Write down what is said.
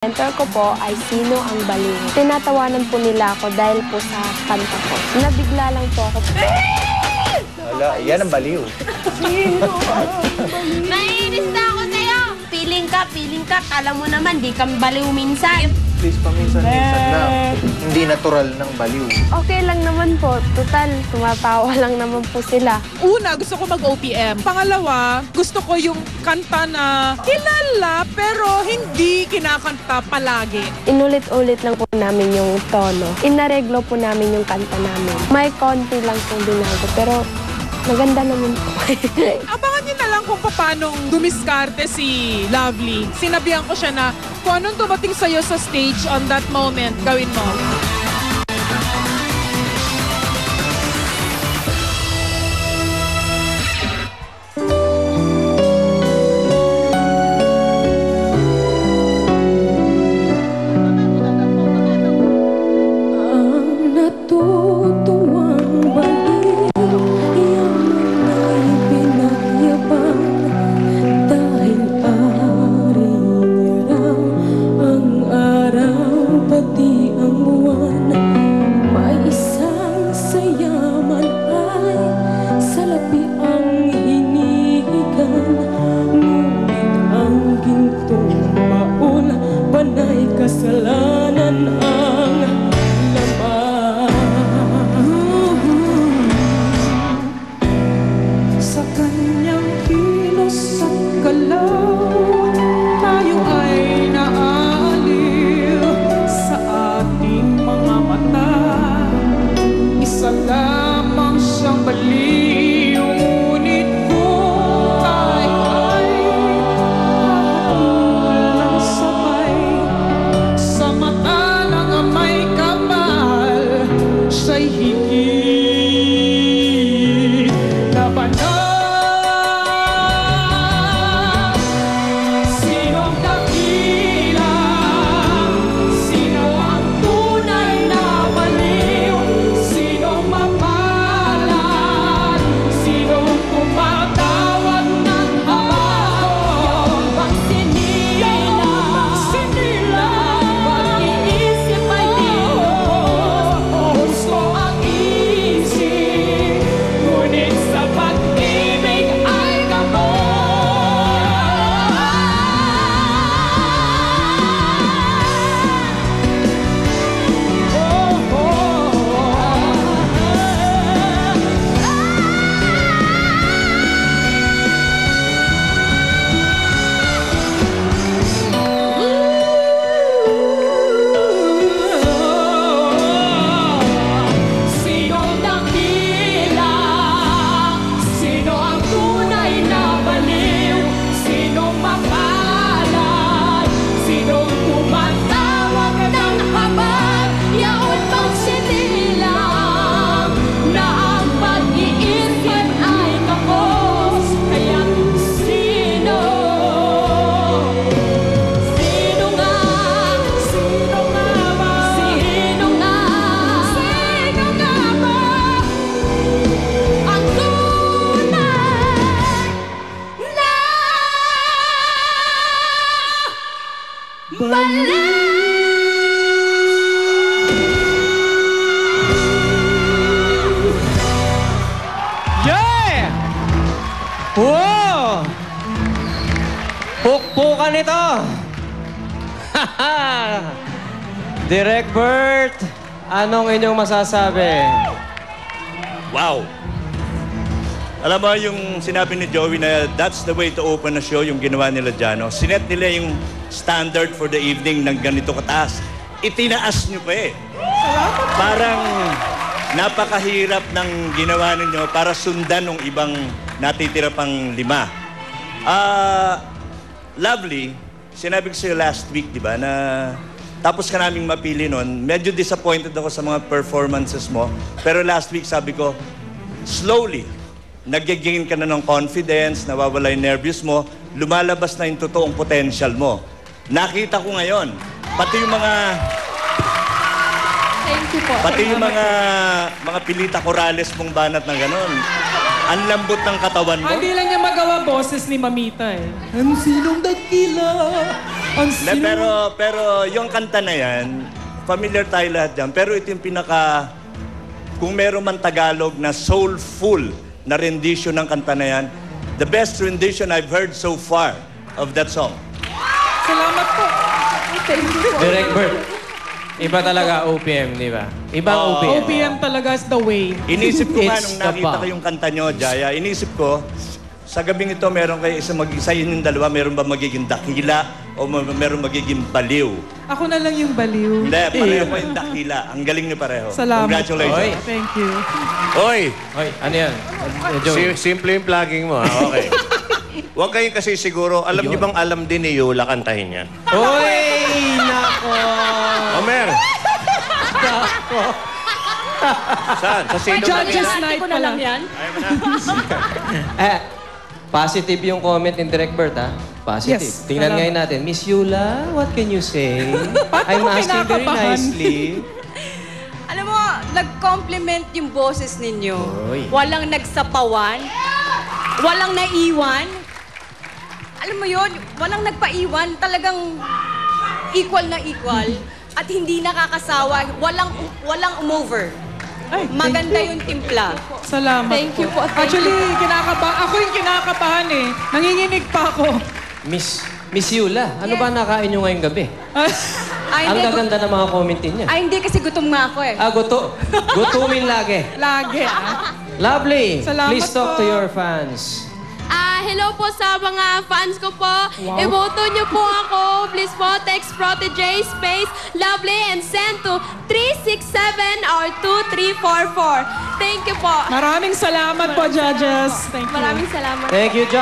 Mentor ko po ay Sino ang Baliw. Tinatawanan po nila ako dahil po sa kanta ko. Nabigla lang po ako. Wala, yan ang baliw. Sino ang baliw? Naiinis na ako sa'yo! Feeling ka, kala mo naman, di kang baliw minsan. Please, paminsan-minsan na. Hindi natural ng baliw. Okay lang naman po. Total, tumatawa lang naman po sila. Una, gusto ko mag-OPM. Pangalawa, gusto ko yung kanta na kilala pero hindi kinakanta palagi. Inulit-ulit lang po namin yung tono. Inareglo po namin yung kanta namin. May konti lang pong binago, pero maganda naman po. Abangan niyo na lang kung paano dumiskarte si Lovely. Sinabihan ko siya na kung anong dumating sa'yo sa stage on that moment, gawin mo. Kasalanan ang laman. Sa kanyang kilos at galaw, tayo ay naaliw. Sa ating mga mata, isa lamang siyang baliw. Ngunit kung tayo ay lang sabay, sa mata ng may kapal, siya'y higit na banal. Sinong dakila? Sino ang tunay na baliw? Sinong mapalad? Sinong tumatawag ng habaw? Yung bang sinilang, pag-iisip ay di lubos. Gusto ang isip, ngunit sa pag-ibig ay Sinong dakila? Sino ang tunay na baliw? Sinong mapalad? Sinong tumatawag ng habag? Yaon bang sinilang na ang pag-iisip ay kapos? Kaya sino? Sino nga? Sino nga ba? Sino nga? Sino nga ba? Ang tunay na baliw. Yeah! Wow! Pukpukan ito! Direk Bert, anong inyong masasabi? Wow! Alam mo yung sinabi ni Joey na that's the way to open a show, yung ginawa nila dyan. No? Sinet nila yung standard for the evening ng ganito kataas. Itinaas nyo pa eh. Parang napakahirap ng ginawa ninyo para sundan ng ibang natitira pang 5. Lovely, sinabi ko sa'yo last week, di ba, na tapos ka naming mapili nun. Medyo disappointed ako sa mga performances mo. Pero last week sabi ko, slowly, nag-gain ka na ng confidence, nawawala yung nervous mo, lumalabas na yung totoong potential mo. Nakita ko ngayon, pati yung mga... Thank you po. Pati yung mga Pilita Corrales mong banat na gano'n. Ang lambot ng katawan mo. Hindi lang niya magawa boses ni Mamita eh. Ang sinong dakila? Ang Na, pero yung kanta na yan, familiar tayo lahat yan. Pero ito yung pinaka, kung meron man Tagalog na soulful na rendition ng kanta na yan, the best rendition I've heard so far of that song. Salamat po. Direct Bert. Iba talaga OPM, di ba? Ibang OPM. OPM talaga is the way. Inisip ko nga It's nung the nakita bomb. ko yung kanta nyo, Jaya, inisip ko, sa gabing ito, meron kayo sa inyong dalawa, meron ba magiging dakila o meron magiging baliw? Ako na lang yung baliw. Hindi, pareho ko yung dakila. Ang galing niyo pareho. Salamat. Congratulations. Oy. Thank you. Oy, Hoy, ano yan? Joey. simple yung plugging mo, ha? Okay. Huwag kayong kasi siguro, alam niyo bang alam din ni Yula kantahin yan? Uy! Nako! Omer! Saan? Sa sino Judges na night pala. Positive yung comment ni Direct Bert, ha? Positive. Yes, Tingnan salamat. ngayon natin. Miss Yula, what can you say? I'm ako asking very kinakabahan? nicely. Alam mo, nag-compliment yung boses ninyo. Oy. Walang nagsapawan. Walang naiwan. Alam mo yun, walang nagpaiwan. Talagang equal na equal. At hindi nakakasawa. Walang umover. Ay, Maganda yung timpla. Salamat Thank you po. Thank Actually, ako yung kinakabahan eh. Nanginginig pa ako. Miss Yula, ano ba nakain nyo ngayong gabi? Ay, Ang hindi, gaganda ng mga comment niya. ay, hindi kasi gutom nga ako eh. Gutumin lagi. Lagi ah. Lovely. Salamat Please talk po. to your fans. Hello po sa mga fans ko po. Iboto niyo po ako. Please po, text Protege space lovely and send to 367 or 2344. Thank you po. Maraming salamat po, judges. Thank you. Maraming salamat. Thank you, John.